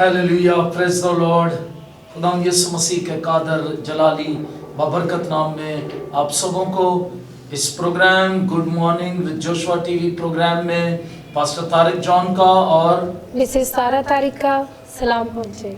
Hallelujah, praise the Lord. खुदा यीशु मसीह के कादर जलाली बाबरकत नाम में आप सबों को इस program good morning with Joshua TV program में पास्टर तारिक जॉन का और मिसेस सारा तारिक का सलाम पहुंचे।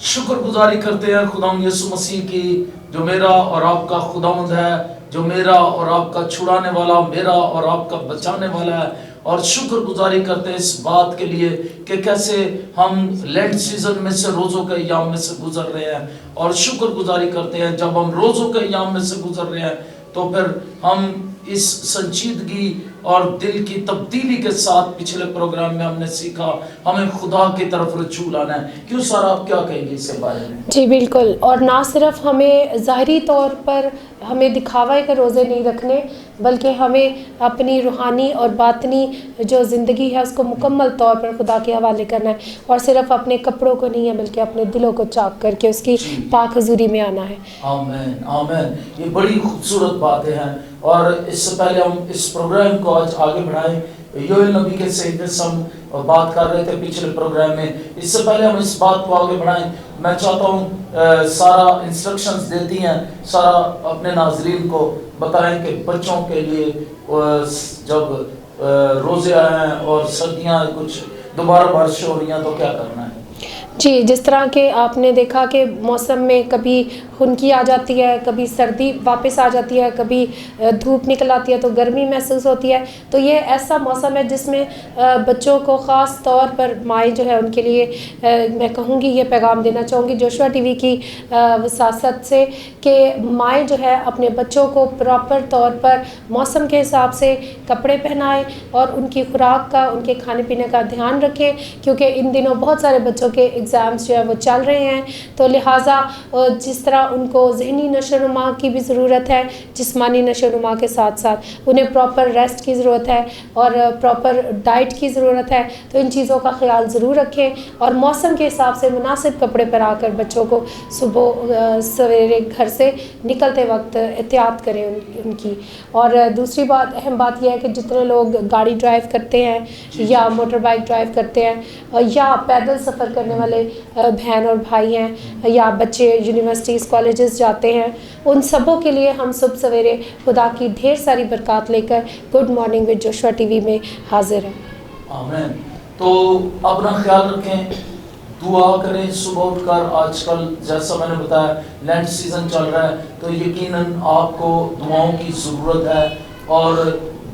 शुक्रगुजारी करते हैं खुदा यीशु मसीह की, जो मेरा और आपका खुदावंद है, जो मेरा और आपका छुड़ाने वाला, मेरा और आपका बचाने वाला है। और शुक्रगुजारी करते हैं इस बात के लिए कि कैसे हम लेंट सीजन में से रोज़ों के अय्याम में से गुजर रहे हैं। और शुक्रगुजारी करते हैं जब हम रोज़ों के अय्याम में से गुजर रहे हैं तो फिर हम इस संजीदगी और दिल की तब्दीली के साथ पिछले प्रोग्राम में हमने सीखा हमें खुदा की तरफ रुझू लाना है। क्यों सर, आप क्या कहेंगे इसके बारे में? जी बिल्कुल, और ना सिर्फ हमें ज़ाहिरी तौर पर हमें दिखावे के रोज़े नहीं रखने, बल्कि हमें अपनी रूहानी और बातनी जो ज़िंदगी है उसको मुकम्मल तौर पर खुदा के हवाले करना है। और सिर्फ अपने कपड़ों को नहीं है बल्कि अपने दिलों को चाक करके उसकी पाक हुजूरी में आना है। आमीन आमीन, ये बड़ी खूबसूरत बातें हैं। और इससे पहले हम इस प्रोग्राम को आज आगे बढ़ाएं, योएल नबी के सहीदे से हम बात कर रहे थे पिछले प्रोग्राम में। इससे पहले हम इस बात को आगे बढ़ाएं, मैं चाहता हूँ सारा इंस्ट्रक्शंस देती हैं, सारा अपने नाजरीन को बताएं कि बच्चों के लिए जब रोज़े आए हैं और सर्दियाँ कुछ दोबारा बारिश हो रही हैं तो क्या करना है? जी, जिस तरह के आपने देखा कि मौसम में कभी खुनकी आ जाती है, कभी सर्दी वापस आ जाती है, कभी धूप निकल आती है तो गर्मी महसूस होती है। तो ये ऐसा मौसम है जिसमें बच्चों को ख़ास तौर पर माएँ जो है उनके लिए मैं कहूँगी, ये पैगाम देना चाहूँगी जोशुआ टीवी की वसासत से कि माएँ जो है अपने बच्चों को प्रॉपर तौर पर मौसम के हिसाब से कपड़े पहनाएं और उनकी खुराक का, उनके खाने पीने का ध्यान रखें, क्योंकि इन दिनों बहुत सारे बच्चों के एग्ज़ाम्स जो है वो चल रहे हैं। तो लिहाजा जिस तरह उनको ज़हनी नशोनुमा की भी ज़रूरत है, जिस्मानी नशोनुमा के साथ साथ उन्हें प्रॉपर रेस्ट की ज़रूरत है और प्रॉपर डाइट की ज़रूरत है। तो इन चीज़ों का ख्याल ज़रूर रखें और मौसम के हिसाब से मुनासिब कपड़े पहनाकर बच्चों को सुबह सवेरे घर से निकलते वक्त एहतियात करें उनकी। और दूसरी बात, अहम बात यह है कि जितने लोग गाड़ी ड्राइव करते हैं या मोटर बाइक ड्राइव करते हैं या पैदल सफ़र करने वाले बहन और भाई हैं या बच्चे यूनिवर्सिटीज़ कॉलेजेस जाते हैं, उन सबों के लिए हम सुबह सवेरे खुदा की ढेर सारी बरकत लेकर good morning with Joshua TV में हाजिर हैं। आमीन। तो अपना ख्याल रखें, दुआ करें सुबह उठकर। आजकल जैसा मैंने बताया लैंड सीजन चल रहा है तो यकीनन आपको दुआओं की ज़रूरत है। और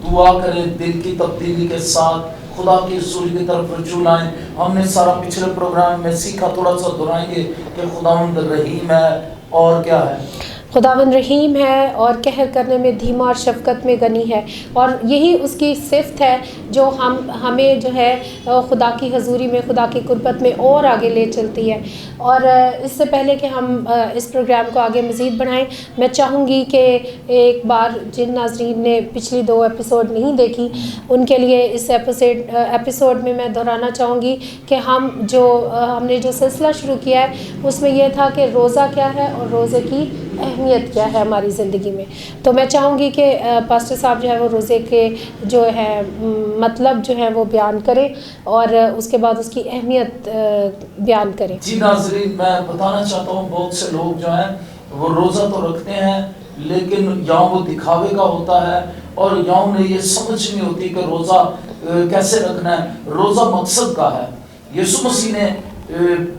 दुआ करें दिल की तब्दीली के साथ, खुदा की हुजूरी की तरफ रुजू लाएं। हमने सारा पिछले प्रोग्राम में सीखा, थोड़ा सा दोहराएंगे कि खुदावंद रहीम है और क्या है? खुदावंद रहीम है और कहर करने में धीमा और शफ़क़त में गनी है। और यही उसकी सिफ़त है जो हमें जो है खुदा की हजूरी में, खुदा की कुर्बत में और आगे ले चलती है। और इससे पहले कि हम इस प्रोग्राम को आगे मज़ीद बढ़ाएं, मैं चाहूँगी कि एक बार जिन नाज़रीन ने पिछली 2 एपिसोड नहीं देखी उनके लिए इस एपिसोड में मैं दोहराना चाहूँगी कि हमने जो सिलसिला शुरू किया है उसमें यह था कि रोज़ा क्या है और रोज़े की अहमियत क्या है हमारी ज़िंदगी में। तो मैं चाहूँगी कि पास्टर साहब जो है वो रोज़े के जो है मतलब जो है वो बयान करें और उसके बाद उसकी अहमियत बयान करें। जी नाज़रीन, मैं बताना चाहता हूँ बहुत से लोग जो हैं वो रोज़ा तो रखते हैं लेकिन यहाँ वो दिखावे का होता है और यहाँ उन्हें ये समझ नहीं होती कि रोज़ा कैसे रखना है। रोज़ा मकसद का है। यीशु मसीह ने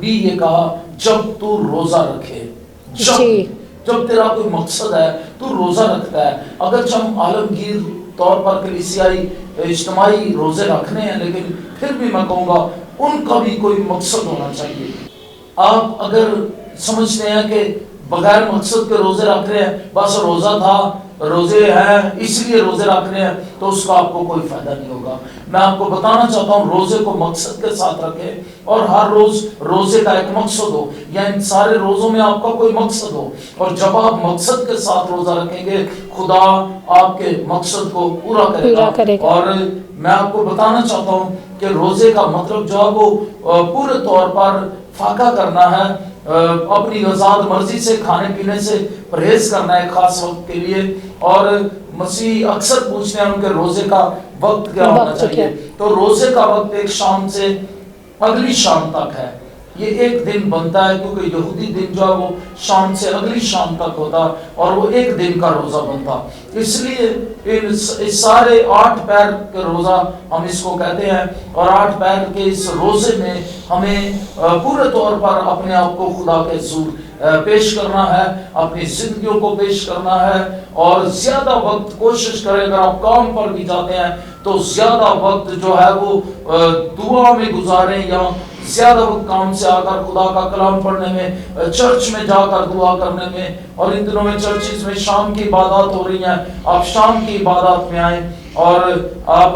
भी ये कहा जब तू रोज़ा रखे, जब तेरा कोई मकसद है तो रोज़ा रखता है। अगर हम आलमगीर तौर पर कलीसियाई इज्तिमाई रोज़े रखने हैं, लेकिन फिर भी मैं कहूँगा उनका भी कोई मकसद होना चाहिए। आप अगर समझते हैं कि बगैर मकसद के रोज़े रख रहे हैं, बस रोज़ा था, रोज़े हैं इसलिए रोज़े रख रहे हैं, तो उसका आपको कोई फ़ायदा नहीं होगा। मैं आपको बताना चाहता हूँ रोज़े को मकसद के साथ रखें और हर रोज़ रोज़े का एक मकसद हो, या इन सारे रोज़ों में आपका कोई मकसद हो। और जब आप मकसद के साथ रोज़ा रखेंगे खुदा आपके मकसद को पूरा करेगा। और मैं आपको बताना चाहता हूँ कि रोज़े का मतलब जो है वो पूरे तौर पर फाका करना है, अपनी आज़ाद मर्जी से खाने पीने से परहेज करना है खास वक्त के लिए। और मसीह अक्सर पूछते हैं उनके रोजे का वक्त क्या होना चाहिए। तो रोजे का वक्त एक शाम से अगली शाम तक है, یہ ایک دن بنتا ہے، کیونکہ یہودی دن جو ہے وہ شام سے اگلی شام تک ہوتا اور وہ ایک دن کا روزہ بنتا. اس لیے اس سارے 8 پہر کے روزہ ہم اس کو کہتے ہیں، اور 8 پہر کے اس روزے میں ہمیں پورے طور پر اپنے آپ کو خدا کے حضور پیش کرنا ہے، اپنی زندگیوں کو پیش کرنا ہے، اور زیادہ وقت کوشش کریں. اگر آپ کام پر بھی جاتے ہیں تو زیادہ وقت جو ہے وہ دعا میں گزاریں، یا زیادہ وقت کام سے آ کر خدا کا کلام پڑھنے میں، چرچ میں جا کر دعا کرنے میں. اور ان دنوں میں چرچز میں شام کی عبادات ہو رہی ہیں، آپ شام کی عبادات میں آئیں. اور آپ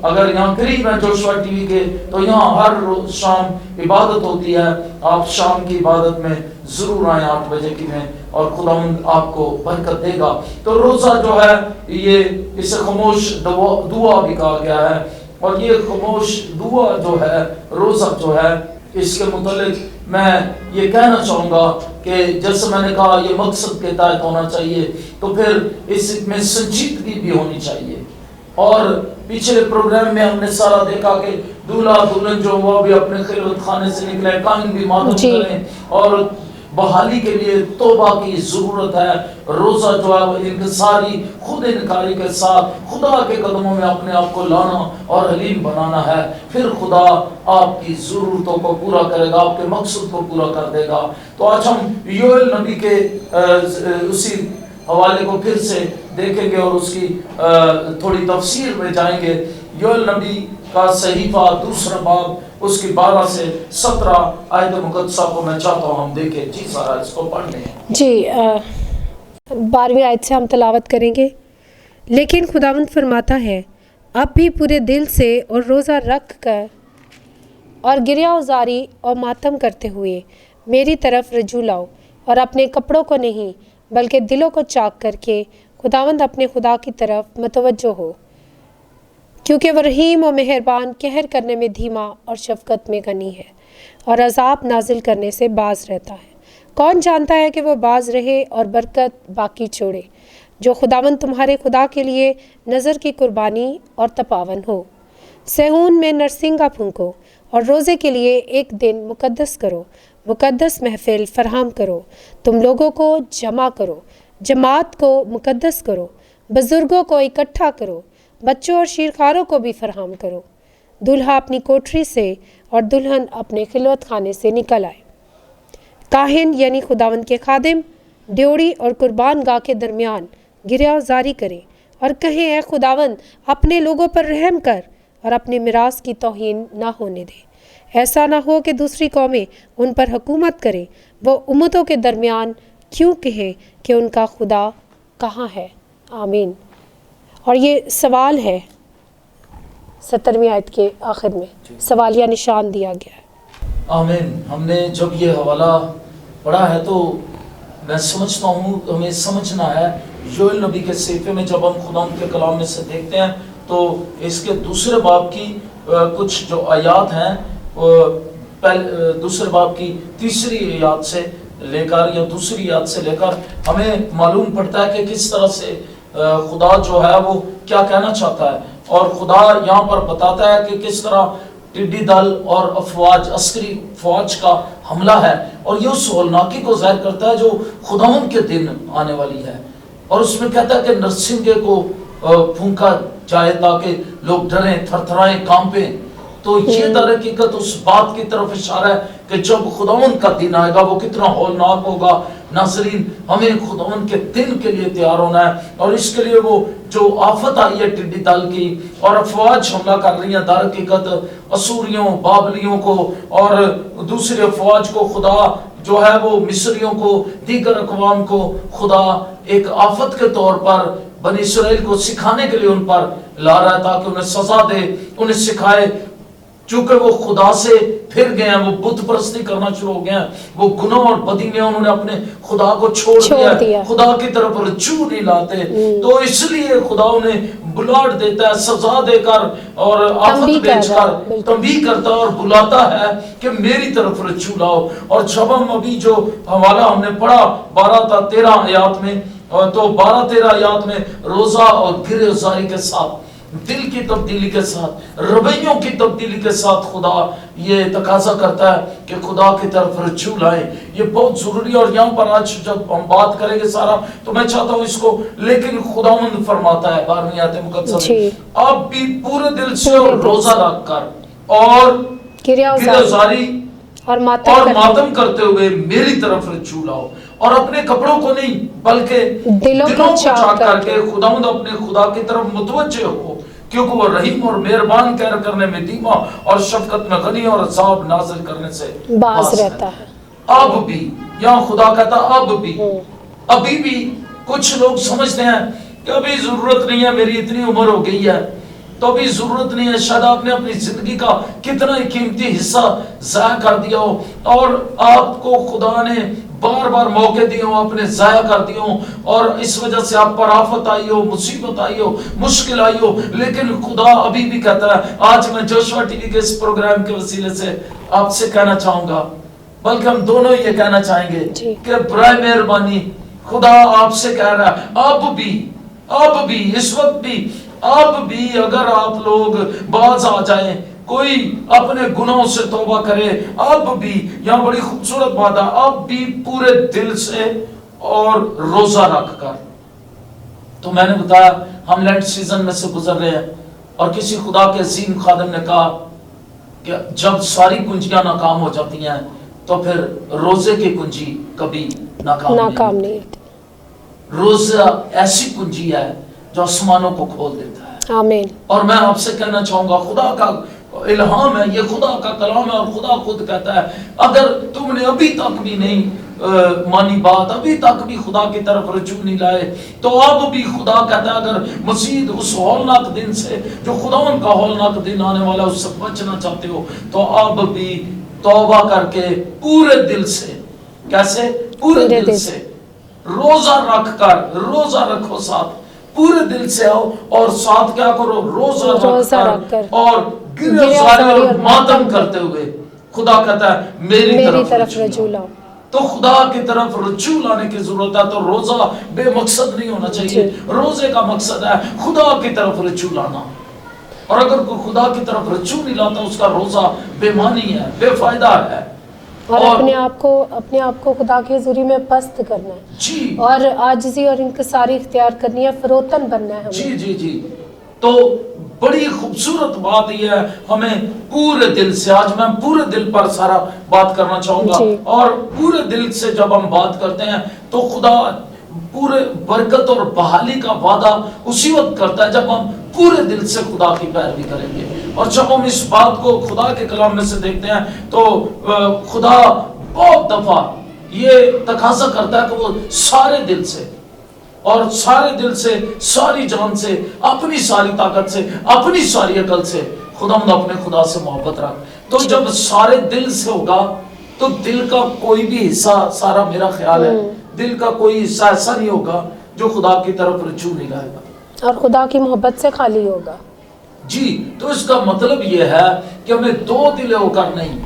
اگر یہاں قریب ہیں جوشوا ٹی وی کے، تو یہاں ہر روز شام عبادت ہوتی ہے، آپ شام کی عبادت میں ضرور آئیں 8 بجے کی میں، اور خداوند آپ کو برکت دے گا. تو روزہ جو ہے یہ اسے خاموش دعا بھی کہا گیا ہے، اور یہ خاموش دعا جو ہے، روزہ جو ہے، اس کے متعلق میں یہ کہنا چاہوں گا کہ جیسے میں نے کہا یہ مقصد کے تحت ہونا چاہیے، تو پھر اس میں سنجیدگی بھی ہونی چاہیے. اور پچھلے پروگرام میں ہم نے سارا دیکھا کہ دولہا دلہن جو وہ بھی اپنے خلوت خانے سے نکلے، کاہن بھی ماتم کریں، اور بحالی کے لیے توبہ کی ضرورت ہے. روزہ جو ہے وہ انکساری، خود انکاری کے ساتھ خدا کے قدموں میں اپنے آپ کو لانا اور حلیم بنانا ہے. پھر خدا آپ کی ضرورتوں کو پورا کرے گا، آپ کے مقصد کو پورا کر دے گا. تو آج ہم یوئیل نبی کے اسی حوالے کو پھر سے دیکھیں گے اور اس کی تھوڑی تفسیر میں جائیں گے. یوئیل نبی کا صحیفہ 2 باب اس کی 12 سے 17 آیت مقدسہ کو میں چاہتا ہوں ہم دیکھیں. جی سارا اس کو پڑھ لیں. جی 12ویں آیت سے ہم تلاوت کریں گے. لیکن خداوند فرماتا ہے، اب بھی پورے دل سے اور روزہ رکھ کر اور گریہ وزاری اور ماتم کرتے ہوئے میری طرف رجوع لاؤ، اور اپنے کپڑوں کو نہیں بلکہ دلوں کو چاک کر کے خداوند اپنے خدا کی طرف متوجہ ہو، کیونکہ وہ رحیم و مہربان، قہر کرنے میں دھیما اور شفقت میں غنی ہے، اور عذاب نازل کرنے سے باز رہتا ہے. کون جانتا ہے کہ وہ باز رہے اور برکت باقی چھوڑے، جو خداوند تمہارے خدا کے لیے نظر کی قربانی اور تپاون ہو. صہیون میں نرسنگا پھونکو اور روزے کے لیے ایک دن مقدس کرو، مقدس محفل فراہم کرو، تم لوگوں کو جمع کرو، جماعت کو مقدس کرو، بزرگوں کو اکٹھا کرو، بچوں اور شیرخواروں کو بھی فراہم کرو. دولہا اپنی کوٹری سے اور دلہن اپنے خلوت خانے سے نکل آئے. کاہن یعنی خداوند کے خادم ڈیوڑی اور قربان گاہ کے درمیان گریہ وزاری کریں اور کہیں، اے خداوند اپنے لوگوں پر رحم کر اور اپنے میراث کی توہین نہ ہونے دے. ایسا نہ ہو کہ دوسری قومیں ان پر حکومت کریں، وہ امتوں کے درمیان کیوں کہیں کہ ان کا خدا کہاں ہے. آمین. اور یہ سوال ہے 17ویں آیت کے آخر میں سوالیہ نشان دیا گیا ہے. آمین. ہم نے جب یہ حوالہ پڑھا ہے تو میں سمجھتا ہوں ہمیں سمجھنا ہے یوئیل نبی کے صحیفے میں جب ہم خدا کے کلام میں سے دیکھتے ہیں تو اس کے 2 باب کی کچھ جو آیات ہیں، 2 باب کی 3 آیات سے لے کر یا 2 آیات سے لے کر ہمیں معلوم پڑتا ہے کہ کس طرح سے خدا جو ہے وہ کیا کہنا چاہتا ہے. اور خدا یہاں پر بتاتا ہے کہ کس طرح ٹڈی دل اور افواج، عسکری فوج کا حملہ ہے، اور یہ اس ہولناکی کو ظاہر کرتا ہے جو خداوند کے دن آنے والی ہے. اور اس میں کہتا ہے کہ نرسنگے کو پھونکا جائے تاکہ لوگ ڈریں، تھرتھرائیں، کانپیں. تو یہ در حقیقت اس بات کی طرف اشارہ ہے کہ جب خداوند کا دن آئے گا وہ کتنا ہولناک ہوگا. ناظرین، ہمیں خداوند کے دن کے لیے تیار ہونا ہے، اور اس کے لیے وہ جو آفت آئی ہے ٹڈی دل کی اور افواج حملہ کر رہی ہیں، در حقیقت اسوریوں، بابلیوں کو اور دوسرے افواج کو خدا جو ہے وہ مصریوں کو، دیگر اقوام کو خدا ایک آفت کے طور پر بنی اسرائیل کو سکھانے کے لیے ان پر لا رہا ہے تاکہ انہیں سزا دے، انہیں سکھائے. چونکہ وہ خدا سے پھر گئے ہیں، وہ بت پرستی کرنا شروع ہو گئے ہیں، وہ گناہ اور بدی میں انہوں نے اپنے خدا کو چھوڑ دیا، خدا کی طرف رجوع نہیں لاتے. تو اس لیے خدا انہیں بلاٹ دیتا ہے، سزا دے کر اور آفت بھیج کر تنبیہ کرتا ہے اور بلاتا ہے کہ میری طرف رجوع لاؤ. اور جب ہم ابھی جو حوالہ ہم نے پڑھا 12 تا 13 آیات میں، تو 12-13 آیات میں روزہ اور گریہ وزاری کے ساتھ दिल की तब्दीली के साथ, रवैयों की तब्दीली के साथ खुदा ये तकाजा करता है कि खुदा की तरफ रज्जू लाए। ये बहुत जरूरी है। और यहाँ पर आज जब हम बात करेंगे सारा, तो मैं चाहता हूँ इसको, लेकिन खुदावंद फरमाता है 12वीं आयत मुकद्दस में, आप भी पूरे दिल से और रोजा रखकर और गिरफ्तारी और मातम करते हुए मेरी तरफ रज्जू लाओ, और अपने कपड़ों को नहीं बल्कि दिलों को चाक करके खुदावंद अपने खुदा की तरफ मुतवज्जे हो, क्योंकि वो रहीम और मेहरबान कहर करने में धीमा और शफकत में गनी और अज़ाब नाज़िल करने से बाज़ रहता है। अब भी, यहाँ खुदा कहता अब भी, अभी भी कुछ लोग समझते हैं कि अभी जरूरत नहीं है, मेरी इतनी उम्र हो गई है तो अभी जरूरत नहीं है। शायद आपने अपनी जिंदगी का कितना ही कीमती हिस्सा जाया कर दिया हो, और आपको खुदा ने बार बार मौके दिए हो, आपने जाया कर दिए हो, और इस वजह से आप पर आफत आई हो, मुसीबत आई हो, मुश्किल आई हो। लेकिन खुदा अभी भी कहता है, आज मैं जोशुआ टीवी के इस प्रोग्राम के वसीले से आपसे कहना चाहूंगा, बल्कि हम दोनों ये कहना चाहेंगे कि बराए मेहरबानी खुदा आपसे कह रहा है, अब भी इस वक्त भी, अब भी अगर आप लोग बाज आ जाएं, कोई अपने गुनाहों से तौबा करे, अब भी, यहाँ बड़ी खूबसूरत बात है, अब भी पूरे दिल से और रोजा रखकर। तो मैंने बताया हम लेंट सीजन में से गुजर रहे हैं, और किसी खुदा के अजीम खादिम ने कहा कि जब सारी कुंजियां नाकाम हो जाती हैं तो फिर रोजे की कुंजी कभी नाकाम नहीं होती। रोजा ऐसी कुंजी है जो आसमानों को खोल देता है। आमीन। और मैं आपसे कहना चाहूंगा, खुदा का इल्हाम है, ये खुदा का कलाम है, और खुदा खुद कहता है, अगर तुमने अभी तक भी नहीं मानी बात, अभी तक भी खुदा की तरफ रजू नहीं लाए, तो अब भी खुदा कहता है, अगर मजीद उस हौलनाक दिन से, जो खुदा उनका हौलनाक दिन आने वाला है, उससे बचना चाहते हो, तो अब भी तौबा करके पूरे दिल से, कैसे? पूरे दिल से रोजा रखो, साथ पूरे दिल से आओ, और साथ क्या करो? रोजा रखकर और गिरफ्तारी और मातम करते हुए खुदा कहता है मेरी तरफ रजू लाओ। तो खुदा की तरफ रजू लाने की जरूरत है। तो रोजा बेमकसद नहीं होना चाहिए। रोजे का मकसद है खुदा की तरफ रजू लाना, और अगर कोई खुदा की तरफ रजू नहीं लाता, उसका रोजा बेमानी है, बेफायदा है, और अपने आप को खुदा की हुजूरी में पस्त करना है जी, और आजिज़ी और इंकिसारी इख्तियार करनी है, फरोतन बनना है हमें। जी। तो बड़ी खूबसूरत बात यह है, हमें पूरे दिल से, आज मैं पूरे दिल पर सारा बात करना चाहूंगा, और पूरे दिल से जब हम बात करते हैं तो खुदा पूरे बरकत और बहाली का वादा उसी वक्त करता है जब हम पूरे दिल से खुदा की पैरवी करेंगे। और जब हम इस बात को खुदा के कलाम में से देखते हैं तो खुदा बहुत दफा ये तकाजा करता है कि वो सारे दिल से, और सारे दिल से, सारी जान से, अपनी सारी ताकत से, अपनी सारी अकल से खुदावंद अपने खुदा से मोहब्बत रख। तो जब सारे दिल से होगा तो दिल का कोई भी हिस्सा, सारा मेरा ख्याल है, दिल का कोई हिस्सा ऐसा नहीं होगा जो खुदा की तरफ रजू नहीं लाएगा, और खुदा की मोहब्बत से खाली होगा जी। तो इसका मतलब यह है कि हमें दो दिल होकर नहीं,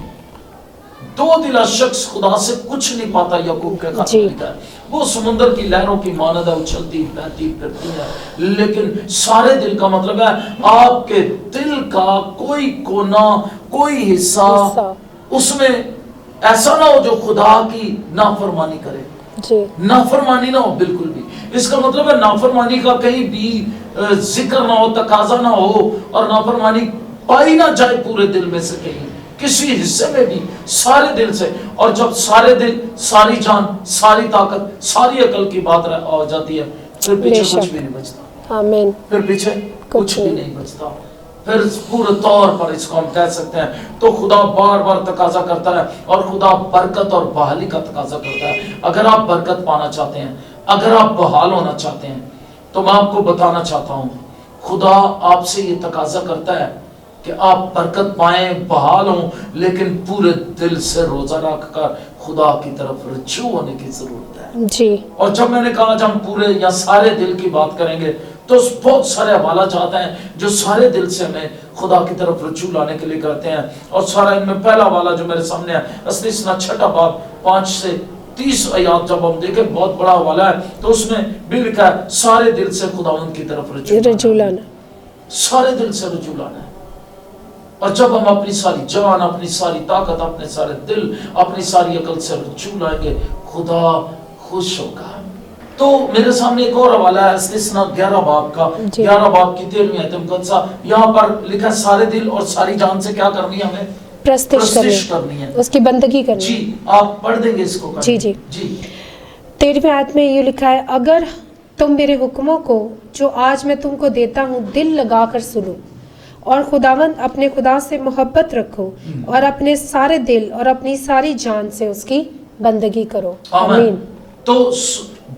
दो दिला शख्स खुदा से कुछ नहीं पाता। याकूब के खाते लिखा है, वो समुद्र की लहरों की मानद है, उछलती बहती फिरती है, लेकिन सारे दिल का मतलब है आपके दिल का कोई कोना, कोई हिस्सा उसमें ऐसा ना हो जो खुदा की नाफरमानी करे जी। नाफरमानी ना हो बिल्कुल भी। इसका मतलब है नाफरमानी का कहीं भी जिक्र ना हो, तकाजा ना हो, और नाफरमानी पाई ना जाए पूरे दिल में से कहीं, किसी हिस्से में भी, सारे दिल से। और जब सारे दिल, सारी जान, सारी ताकत, सारी अकल की बात आ जाती है, फिर पीछे कुछ भी नहीं बचता। आमीन। फिर पीछे कुछ भी नहीं बचता। फिर पूरे तौर पर इसको हम कह सकते हैं। तो खुदा बार बार तकाजा करता है, और खुदा बरकत और बहाली का तकाजा करता है। अगर आप बरकत पाना चाहते हैं, अगर आप बहाल होना चाहते हैं, तो मैं आपको बताना चाहता हूं, खुदा आपसे ये तकाजा करता है कि आप बरकत पाएं, बहाल हों, लेकिन पूरे दिल से रोजा रखकर खुदा की तरफ रजू होने की जरूरत है जी। और जब मैंने कहा जब हम पूरे या सारे दिल की बात करेंगे तो बहुत सारे हवाला चाहते हैं जो सारे दिल से हमें खुदा की तरफ रजू लाने के लिए करते हैं। और सारा इनमें पहला वाला जो मेरे सामने है, असली छठा बाब 5 से 30 आयत जब हम देखें, बहुत बड़ा हवाला है, तो उसमें भी लिखा है सारे दिल से खुदावंद की तरफ रजू लाना। सारे दिल से रजू लाना है। और जब हम अपनी सारी जान, अपनी सारी ताकत, अपने सारे दिल, अपनी सारी अकल से रजू लाएंगे, खुदा खुश होगा। तो मेरे सामने एक और हवाला है इस्तिस्ना 11 बाब का, 11 बाब की 13वीं आयत मुकद्दसा। यहाँ पर लिखा है सारे दिल और सारी जान से क्या करनी है? हमें प्रस्तिश करनी है, उसकी बंदगी करनी। जी आप पढ़ देंगे इसको? जी जी जी। 13वीं आयत में ये लिखा है, अगर तुम मेरे हुक्मों को जो आज मैं तुमको देता हूँ दिल लगाकर सुनो और खुदावंद अपने खुदा से मोहब्बत रखो और अपने सारे दिल और अपनी सारी जान से उसकी बंदगी करो। आमीन। तो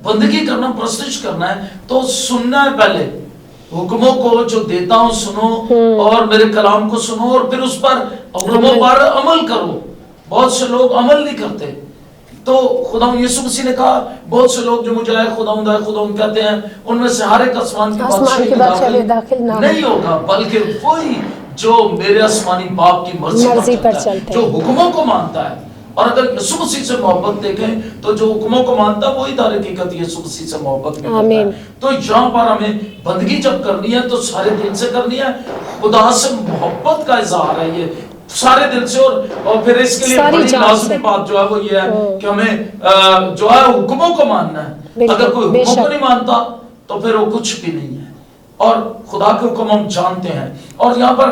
बंदगी करना, प्रस्तिश करना है तो सुनना है। पहले हुक्मों को जो देता हूँ सुनो और मेरे कलाम को सुनो और फिर उस पर हुक्मों पर अमल करो। बहुत से लोग अमल नहीं करते। तो खुदा यीशु मसीह ने कहा बहुत से लोग जो मुझे खुदा कहते हैं उनमें से हर एक आसमान की बादशाही दाखिल नहीं होगा, बल्कि वही जो मेरे आसमानी बाप की मर्जी पर चलता है, जो हुक्मों को मानता है। और अगर यीशु मसीह से मोहब्बत देखें तो जो हुक्मों को मानता है वही तारीख हकीकत यीशु मसीह से मोहब्बत करता है। तो यहाँ पर हमें बंदगी जब करनी है तो सारे दिल से करनी है। खुदा से मोहब्बत का इजहार है ये सारे दिल से। और फिर इसके लिए बड़ी लाज़मी बात जो है वो ये है कि हमें जो है हुक्मों को मानना है। अगर कोई हुक्मों को नहीं मानता तो फिर वो कुछ भी नहीं है। और खुदा के हुक्म हम जानते हैं। और यहाँ पर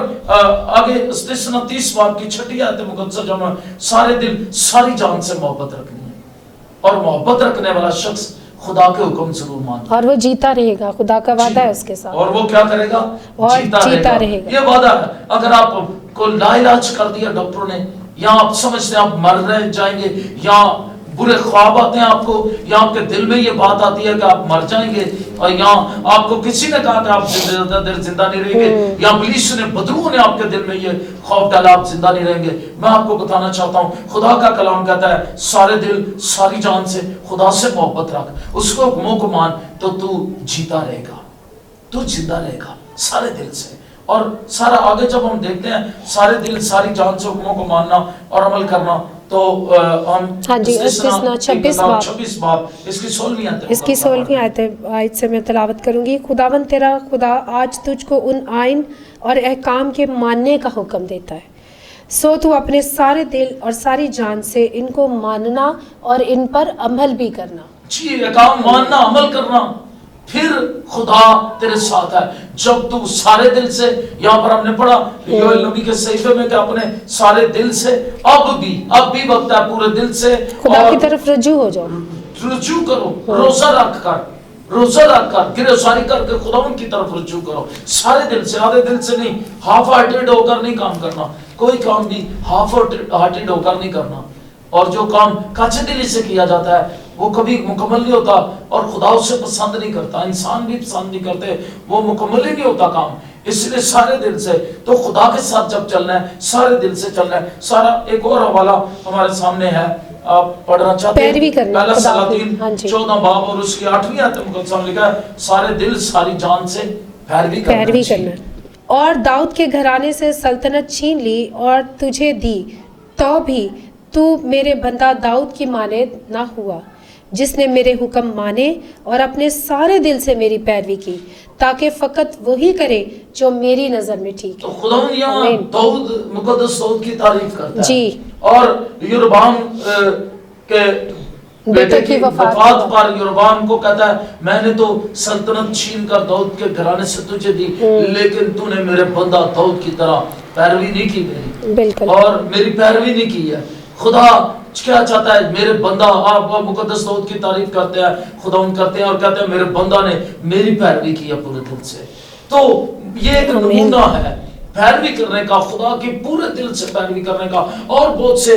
आगे 30 बाब की 6 आयत मुकद्दसा जो है सारे दिल सारी जान से मोहब्बत रखनी है। और मोहब्बत रखने वाला शख्स खुदा के हुक्म जरूर मानता और वो जीता रहेगा। खुदा का वादा है उसके साथ। और वो क्या करेगा? और जीता रहेगा। ये वादा है। अगर आपको लाइलाज कर दिया डॉक्टरों ने, या आप समझते हैं आप मर रहे जाएंगे, या बुरे ख्वाब आते हैं आपको, या आपके दिल में ये बात आती है कि आप मर जाएंगे, और यहाँ आपको किसी ने कहा कि आप ज्यादा देर जिंदा नहीं रहेंगे, या पुलिस ने, बदरूह ने आपके दिल में ये खौफ डाला आप जिंदा नहीं रहेंगे, मैं आपको बताना चाहता हूँ खुदा का कलाम कहता है सारे दिल सारी जान से खुदा से मोहब्बत रख, उसको हुक्मों को मान, तो तू जीता रहेगा, तू जिंदा रहेगा सारे दिल से। और सारा आगे जब हम देखते हैं सारे दिल सारी जान से हुक्मों को मानना और अमल करना, तो हम 26 बाब इसकी 16वीं आयत से मैं तिलावत करूंगी। खुदावन तेरा खुदा आज तुझको उन आइन और अहकाम के मानने का हुक्म देता है, सो तू अपने सारे दिल और सारी जान से इनको मानना और इन पर अमल भी करना। जी, अहकाम मानना, अमल करना, फिर खुदा तेरे साथ है जब तू सारे दिल से। यहाँ पर हमने पढ़ा योएल नबी के सहीफे में कि अपने सारे दिल से, अब भी वक्त है पूरे दिल से खुदा की तरफ रजू हो जाओ, रजू करो, रोजा रखकर गिरफ्तारी करके खुदा उनकी तरफ रजू करो सारे दिल से, आधे दिल से नहीं, हाफ हार्टेड होकर नहीं काम करना, कोई काम भी हाफ हार्टेड होकर नहीं करना। और जो काम कच्चे दिली से किया जाता है वो कभी मुकम्मल नहीं होता, और खुदा उसे पसंद नहीं करता, इंसान भी पसंद नहीं करते, वो मुकम्मल ही नहीं होता काम। इसलिए सारे दिल से, तो खुदा के साथ जब चलना है सारे दिल से चलना है। सारा एक और हवाला हमारे सामने है, आप पढ़ना चाहते हैं? पहला सलातीन 14 बाब और उसकी 8वीं आयत मुकद्दसा में लिखा है सारे दिल सारी जान से पैरवी करना। और दाऊद के घराने से सल्तनत छीन ली और तुझे दी, तो भी तू मेरे बंदा दाऊद की माने ना हुआ, जिसने मेरे हुक्म माने और अपने सारे दिल से मेरी पैरवी की, ताकि फकत वही करे जो मेरी नजर में ठीक है। तो खुदा यहाँ दाऊद, मुकद्दस दाऊद की तारीफ करता है जी। और यरोबाम के बेटे की वफात पर यरोबाम को कहता है मैंने तो सल्तनत छीन कर दाऊद के घराने से तुझे दी, लेकिन तूने मेरे बंदा दाऊद की तरह पैरवी नहीं की मेरी, और मेरी पैरवी नहीं की है। खुदा क्या चाहता है? मेरे बंदा, आप मुकद्दस दाऊद की तारीफ करते हैं, खुदा करते हैं और कहते हैं मेरे बंदा ने मेरी पैरवी की है पूरे दिल से। तो ये एक नमूना है पैरवी करने का, खुदा की पूरे दिल से पैरवी करने का। और बहुत से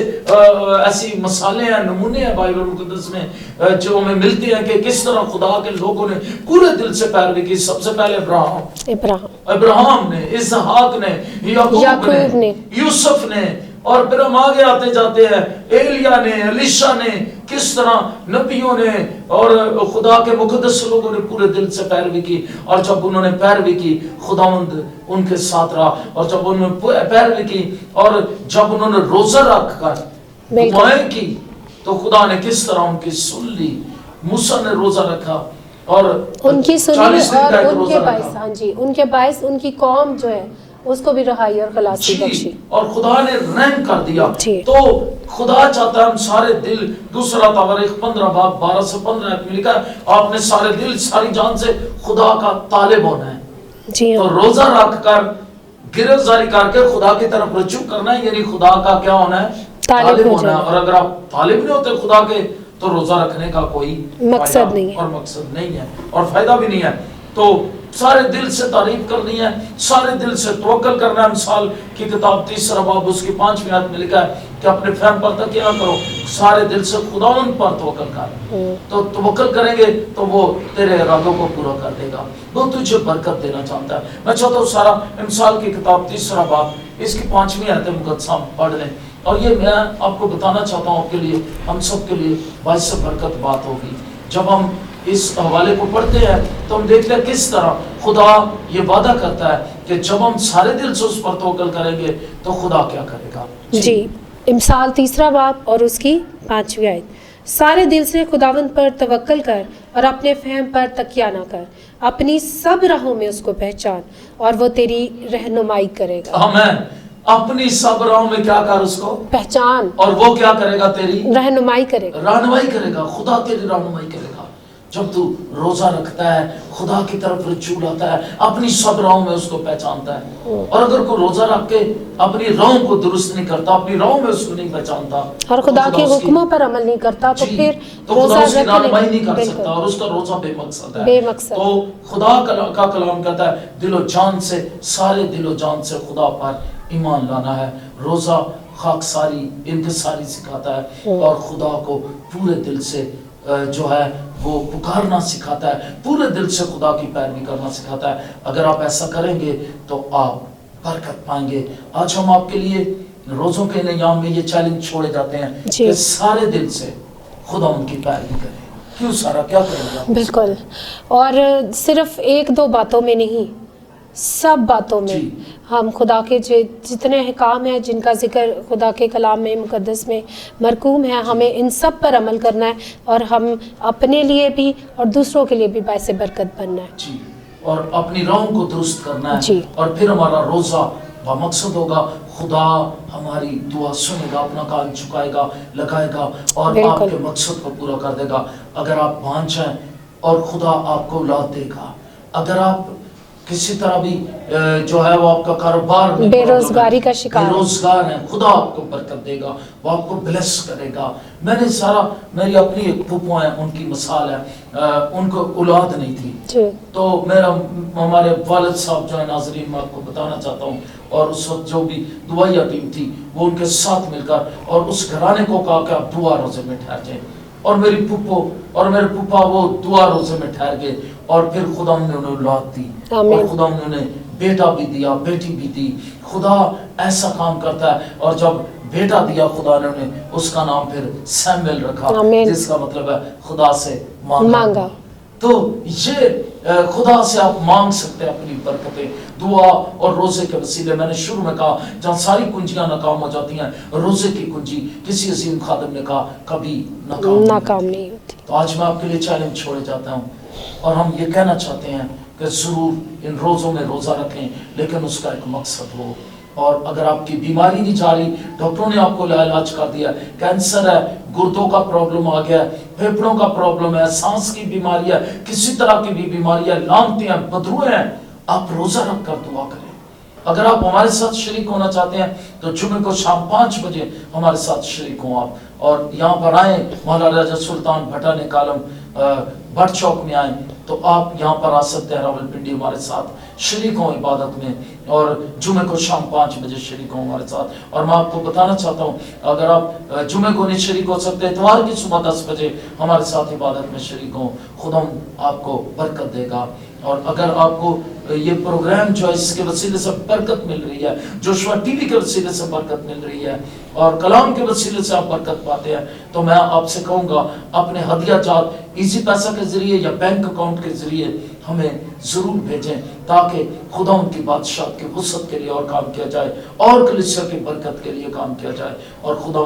ऐसी मसाले हैं, नमूने हैं बाइबल मुकद्दस में जो हमें मिलते हैं कि किस तरह खुदा के लोगों ने पूरे दिल से पैरवी की। सबसे पहले अब्राहम ने, इसहाक ने, याकूब ने, यूसुफ ने, और फिर हम आगे आते जाते हैं एलिया ने, एलिशा ने, किस तरह नबियों ने और खुदा के मुकद्दस लोगों ने पूरे दिल से पैरवी की। और जब उन्होंने पैरवी की खुदावंद उनके साथ रहा, और जब उन्होंने पैरवी की और जब उन्होंने रोजा रखकर दुआएं की तो खुदा ने किस तरह उनकी सुन ली। मूसा ने रोजा रखा اور ان کی سنی 40 دن کا اور ایک ان روزہ کے رکھا۔ باعث، ہاں جی، ان کے باعث ان کی قوم جو ہے اس کو بھی رہائی اور خلاصی بخشی۔ اور خدا نے رحم کر دیا۔ جی۔ تو خدا چاہتا ہے ہم سارے دل، دوسرا تواریخ 15 باب 12 سے 15 میں لکھا ہے آپ نے سارے دل ساری جان سے خدا کا طالب ہونا ہے۔ جی تو ہاں، روزہ رکھ کر گرفتاری کر کے خدا کی طرف رجوع کرنا ہے، یعنی خدا کا کیا ہونا ہے؟ طالب ہو ہونا ہے۔ جانا۔ اور اگر آپ طالب نہیں ہوتے خدا کے تو روزہ رکھنے کا کوئی مقصد فائدہ نہیں ہے۔ اور مقصد نہیں ہے اور فائدہ بھی نہیں ہے۔ تو سارے دل سے تعریف کرنی ہے، سارے دل سے توکل کرنا ہے۔ مثال کی کتاب 3 باب اس کی 5ویں آیت میں لکھا ہے کہ اپنے فہم پر تکیہ نہ کرو، سارے دل سے خداوند پر توکل کر۔ تو توکل کریں گے تو وہ تیرے ارادوں کو پورا کر دے گا، وہ تجھے برکت دینا چاہتا ہے۔ میں چاہتا ہوں سارا مثال کی کتاب 3 باب اس کی 5ویں آیت مقدسہ پڑھ لیں، اور یہ میں آپ کو بتانا چاہتا ہوں آپ کے لیے، ہم سب کے لیے باعث برکت بات ہوگی۔ جب ہم اس حوالے کو پڑھتے ہیں تو ہم دیکھتے ہیں کس طرح خدا یہ وعدہ کرتا ہے کہ جب ہم سارے دل سے اس پر توکل کریں گے تو خدا کیا کرے گا۔ جی، امثال 3 باب اور اس کی 5ویں آیت، سارے دل سے خداوند پر توکل کر اور اپنے فہم پر تکیہ نہ کر، اپنی سب راہوں میں اس کو پہچان اور وہ تیری رہنمائی کرے گا۔ آمین۔ اپنی سب راہوں میں کیا کر اس کو پہچان، اور وہ کیا کرے گا؟ تیری رہنمائی کرے گا۔ رہنمائی کرے گا۔ خدا تیری رہنمائی کرے گا جب تو روزہ رکھتا ہے، خدا کی طرف رجوع لاتا ہے، اپنی سب راہوں میں اس کو پہچانتا ہے۔ اور اگر کوئی روزہ رکھ کے اپنی راہوں کو درست نہیں کرتا، اپنی راہوں میں اس کو نہیں پہچانتا اور خدا کے حکموں پر عمل نہیں کرتا تو پھر تو خدا اس کی رکھنے رہنمائی نہیں کر بالکل سکتا اور اس کا روزہ بے مقصد ہے۔ بے مقصد۔ تو خدا کا کلام کہتا ہے دل و جان سے، سارے دل و جان سے خدا پر ایمان لانا ہے۔ روزہ خاکساری، انکساری سکھاتا ہے اور خدا کو پورے دل سے جو ہے وہ پکارنا سکھاتا ہے، پورے دل سے خدا کی پیروی کرنا سکھاتا ہے۔ اگر آپ ایسا کریں گے تو آپ برکت پائیں گے۔ آج ہم آپ کے لیے روزوں کے ایام میں یہ چیلنج چھوڑے جاتے ہیں کہ سارے دل سے خدا ان کی پیروی کریں۔ کیوں سارا کیا کریں گے؟ بالکل، اور صرف 1-2 باتوں میں نہیں، سب باتوں میں ہم خدا کے جتنے احکام ہیں جن کا ذکر خدا کے کلام میں مقدس میں مرقوم ہے، ہمیں ان سب پر عمل کرنا ہے اور ہم اپنے لیے بھی اور دوسروں کے لیے بھی باعث برکت بننا ہے۔ جی، اور اپنی راہوں کو درست کرنا ہے جی، اور پھر ہمارا روزہ بمقصد ہوگا۔ خدا ہماری دعا سنے گا، اپنا کان چکائے گا، لگائے گا اور آپ کے مقصد کو پورا کر دے گا۔ اگر آپ مان جائیں اور خدا آپ کو اولاد دے گا۔ اگر آپ کسی طرح بھی جو ہے وہ آپ کا کاروبار میں بے روزگاری کا شکار بے روزگار ہے، خدا آپ کو برکت دے گا، وہ آپ کو بلیس کرے گا۔ میں نے میری اپنی ایک پھوپھو ہیں، ان کی مثال ہے، ان کو اولاد نہیں تھی تو ہمارے والد صاحب جو ہے، ناظرین میں آپ کو بتانا چاہتا ہوں، اور اس وقت جو بھی دعائیہ ٹیم تھی وہ ان کے ساتھ مل کر اور اس گھرانے کو کہا کہ آپ دعا روزے میں ٹھہر جائیں، اور میری پھوپھو اور میرے پھوپھا وہ دعا روزے میں ٹھہر گئے اور پھر خدا نے انہیں اولاد دی اور خدا نے انہیں بیٹا بھی دیا، بیٹی بھی دی۔ خدا ایسا کام کرتا ہے، اور جب بیٹا دیا خدا نے انہیں، اس کا نام پھر سیمویل رکھا، جس کا مطلب ہے خدا سے مانگا۔ تو یہ خدا سے آپ مانگ سکتے ہیں اپنی برکتیں دعا اور روزے کے وسیلے۔ میں نے شروع میں کہا جہاں ساری کنجیاں ناکام ہو جاتی ہیں، روزے کی کنجی کسی عظیم خادم نے کہا کبھی ناکام نہیں ہوتی۔ تو آج میں آپ کے لیے چیلنج چھوڑے جاتا ہوں اور ہم یہ کہنا چاہتے ہیں کہ ضرور ان روزوں میں روزہ رکھیں، لیکن اس کا ایک مقصد ہو۔ اور اگر آپ کی بیماری نہیں جا رہی، ڈاکٹروں نے آپ کو علاج کر دیا، کینسر ہے، گردوں کا پرابلم آ گیا ہے، پھیپھڑوں کا پرابلم ہے، سانس کی بیماری ہے، کسی طرح کی بھی بیماری ہے، لانتے ہیں، بدروئے ہیں، آپ روزہ رکھ کر دعا کریں۔ اگر آپ ہمارے ساتھ شریک ہونا چاہتے ہیں تو جمعے کو شام 5 بجے ہمارے ساتھ شریک ہوں آپ، اور یہاں پر آئیں، مولانا راجہ سلطان بھٹا نے کالم بٹ چوک میں آئیں تو آپ یہاں پر آ سکتے ہیں، راولپنڈی ہمارے ساتھ شریک ہوں عبادت میں، اور جمعے کو شام 5 بجے شریک ہوں ہمارے ساتھ۔ اور میں آپ کو بتانا چاہتا ہوں اگر آپ جمعے کو نہیں شریک ہو سکتے، اتوار کی صبح 10 بجے ہمارے ساتھ عبادت میں شریک ہوں، خدا آپ کو برکت دے گا۔ اور اگر آپ کو یہ پروگرام جو ہے اس کے وسیلے سے برکت مل رہی ہے، جوشوا ٹی وی کے وسیلے سے برکت مل رہی ہے اور کلام کے وسیلے سے آپ برکت پاتے ہیں، تو میں آپ سے کہوں گا اپنے ہدیہ جات ایزی پیسہ کے ذریعے یا بینک اکاؤنٹ کے ذریعے हमें ज़रूर भेजें ताकि खुदा उनकी बादशाह की वसअत के लिए और काम किया जाए और कलीसिया की बरकत के लिए काम किया जाए और खुदा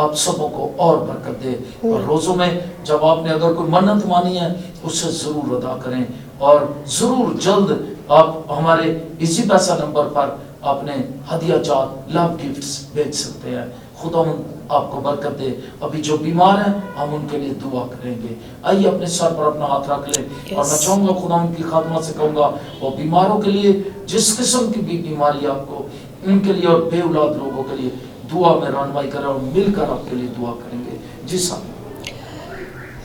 आप सबों को और बरकत दे। और रोज़ों में जब आपने अगर कोई मन्नत मानी है उसे ज़रूर अदा करें और ज़रूर जल्द आप हमारे इसी पैसा नंबर पर अपने हदिया जात लव गिफ्ट्स भेज सकते हैं। खुदा आपको बरकत दे। अभी जो बीमार हैं हम उनके लिए दुआ करेंगे। आइए अपने सर पर अपना हाथ रख लें और मैं चाहूँगा खुदा उनकी खात्मा से कहूँगा वो बीमारों के लिए जिस किस्म की भी बीमारी आपको उनके लिए और बेऔलाद लोगों के लिए दुआ में रहनुमाई करें और मिलकर आपके लिए दुआ करेंगे। जी साहब।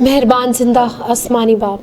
मेहरबान जिंदा आसमानी बाप,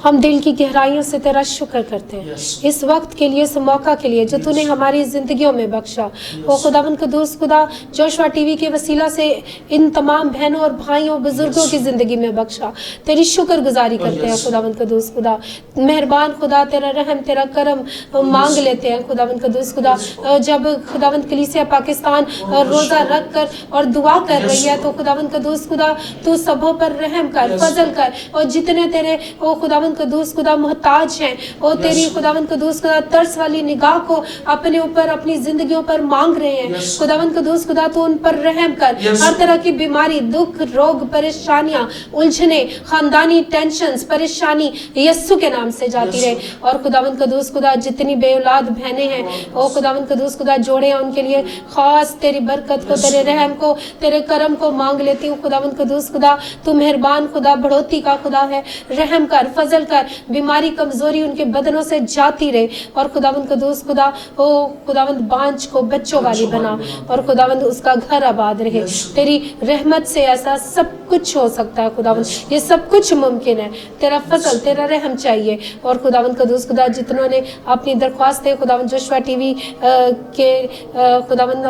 हम दिल की गहराइयों से तेरा शुक्र करते हैं इस वक्त के लिए, इस मौका के लिए जो तूने हमारी ज़िंदगियों में बख्शा। वो खुदावंद कदूस खुदा जोशुआ टीवी के वसीला से इन तमाम बहनों और भाइयों बुजुर्गों की ज़िंदगी में बख्शा, तेरी शुक्रगुजारी करते हैं खुदावंद कदूस खुदा। मेहरबान खुदा, तेरा रहम तेरा करम मांग लेते हैं खुदावंद कदूस खुदा। जब खुदावंद कलीसिया पाकिस्तान रोज़ा रख कर और दुआ कर रही है तो खुदावंद कदूस खुदा तू सबों पर रहम कर, फजल कर, और जितने तेरे ओ खुदावंद कदूस खुदा मोहताज हैं ओ तेरी खुदावंद कदूस खुदा तरस वाली निगाह को अपने ऊपर अपनी जिंदगियों पर मांग रहे हैं खुदावंद कदूस खुदा तो उन पर रहम कर। हर तरह की बीमारी, दुख, रोग, परेशानियां, उलझने, खानदानी टेंशन्स, परेशानी यस्सु के नाम से जाती रहे। और खुदावंद कदूस खुदा जितनी बेऔलाद बहनें हैं ओ खुदावंद कदूस खुदा जोड़े हैं उनके लिए खास तेरी बरकत को, तेरे रहम को, तेरे करम को मांग लेती हूँ खुदावंद कदूस खुदा। तू मेहरबान खुदा, बढ़ोतरी का खुदा है, रहम कर, फजल कर, बीमारी कमजोरी उनके बदनों से जाती रहे। और खुदावंद कदूस खुदा ओ खुदावंद बांझ को बच्चों वाली बना और खुदावंद उसका घर आबाद रहे। तेरी रहमत से ऐसा सब कुछ हो सकता है खुदावंद, ये सब कुछ मुमकिन है। तेरा फजल, तेरा रहम चाहिए। और खुदावंद कदूस खुदा जितनों ने अपनी दरख्वास्तें खुदावंद जोशुआ टीवी के खुदावंद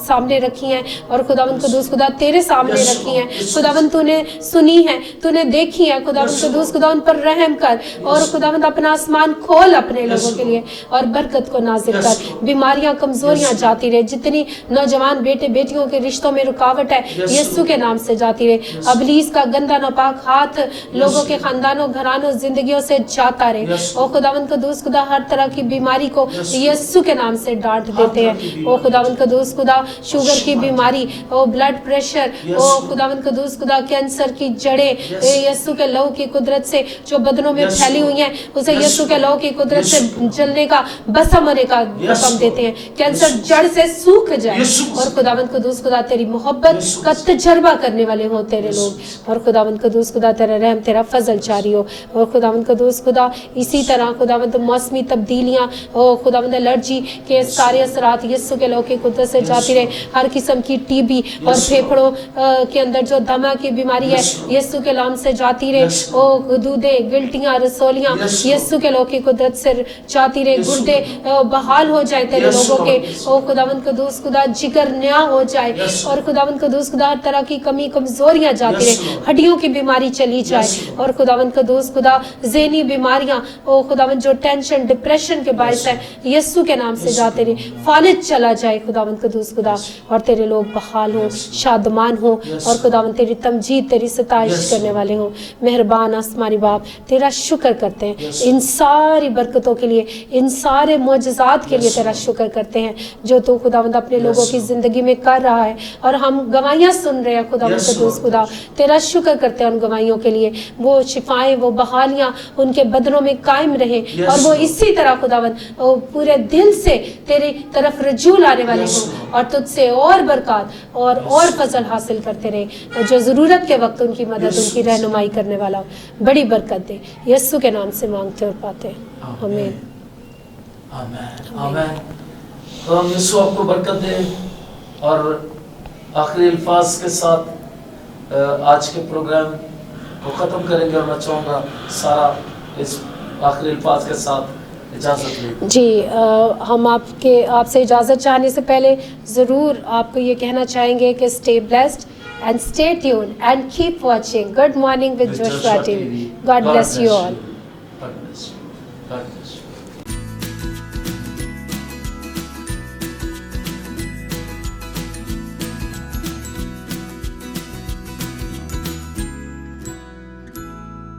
सामने रखी हैं और खुदावंद कदूस खुदा तेरे सामने रखी हैं खुदावंद, तूने सुनी है, तूने देखी है खुदावंद कदूस खुदा, उन पर रहम कर और खुदावंद अपना आसमान खोल अपने लोगों के लिए और बरकत को नाजिल कर। बीमारियां, कमजोरियां जाती रहे, जितनी नौजवान बेटे बेटियों के रिश्तों में रुकावट है यीशु के नाम से जाती रहे। अबलीस का गंदा नापाक हाथ लोगों के खानदानों, घरानों, जिंदगियों से जाता रहे। ओ खुदावंद कदूस खुदा हर तरह की बीमारी को यीशु के नाम से डांट देते हैं। ओ खुदावंद कदूस खुदा शुगर की बीमारी, ओ ब्लड प्रेशर, ओ खुदावंद कदूस खुदा कैंसर की जड़ें यीशु के लहू की कुदरत से जो बदनों में फैली हुई हैं उसे यीशु के लहू की कुदरत से जलने का, बसम होने का हुक्म देते हैं। कैंसर जड़ से सूख जाए और खुदावंद कदूस खुदा तेरी मोहब्बत का तजर्बा करने वाले हो तेरे लोग। और खुदावंद कदूस खुदा तेरा रहम, तेरा फजल जारी हो। और खुदावंद कदूस खुदा इसी तरह खुदावंद मौसमी तब्दीलियां, खुदावंद एलर्जी के सारे असरात यीशु के लहू की कुदरत से जाती रहे। हर किस्म की टीबी और फेफड़ों के अंदर जो दमा की बीमारी है यीशु के नाम से जाती रहे। ओ दूधे, गिल्टियां, रसोलियां यीशु के लहू की कुदरत से जाती रहे। गुर्दे बहाल हो जाए तेरे लोगों के। ओ खुदावंद कदूस खुदा जिगर नया हो जाए और खुदावंद कदूस खुदा हर तरह की कमी कमजोरियां जाती रहे, हड्डियों की बीमारी चली जाए। और खुदावंद कदूस खुदा ज़हनी बीमारियां, ओ खुदावंद जो टेंशन, डिप्रेशन के बायस है यीशु के नाम से जाते रहे, फालिज चला जाए खुदावंद कदूस खुदा। और तेरे लोग बहाल हो, शादमान हो और खुदावंद तेरी तमजीद, तेरी सताइश करने वाले हो। मेहरबान आसमानी बाप, तेरा शुक्र करते हैं इन सारी बरकतों के लिए, इन सारे मोजज़ात के लिए तेरा शुक्र करते हैं जो तू खुदावंद अपने लोगों की ज़िंदगी में कर रहा है। और हम गवाहियाँ सुन रहे हैं खुदावंद कदूस खुदा, तेरा शुक्र करते हैं उन गवाहियों के लिए। वो शिफाएं, वो बहालियाँ उनके बदनों में कायम रहे और वो इसी तरह खुदावंद पूरे दिल से तेरी तरफ रजू लाने वाले हों और तुझसे और बरकत और फजल हासिल करते रहे। जो ज़रूरत के वक्त उनकी मदद, उनकी रहनुमाई करने वाला हो, बड़ी बरकत दे। यीशु के नाम से मांगते और पाते हैं, आमीन। आमीन, आमीन। तो हम यीशु आपको बरकत दे। और आखिरी अल्फाज के साथ आज के प्रोग्राम को ख़त्म करेंगे और मैं चाहूँगा सारा इस आखिरी अल्फाज के साथ इजाज़त लें। जी, हम आपसे इजाज़त चाहने से पहले ज़रूर आपको ये कहना चाहेंगे कि stay blessed and stay tuned and keep watching Good Morning with Joshua TV. God bless you all. God bless you. God bless you.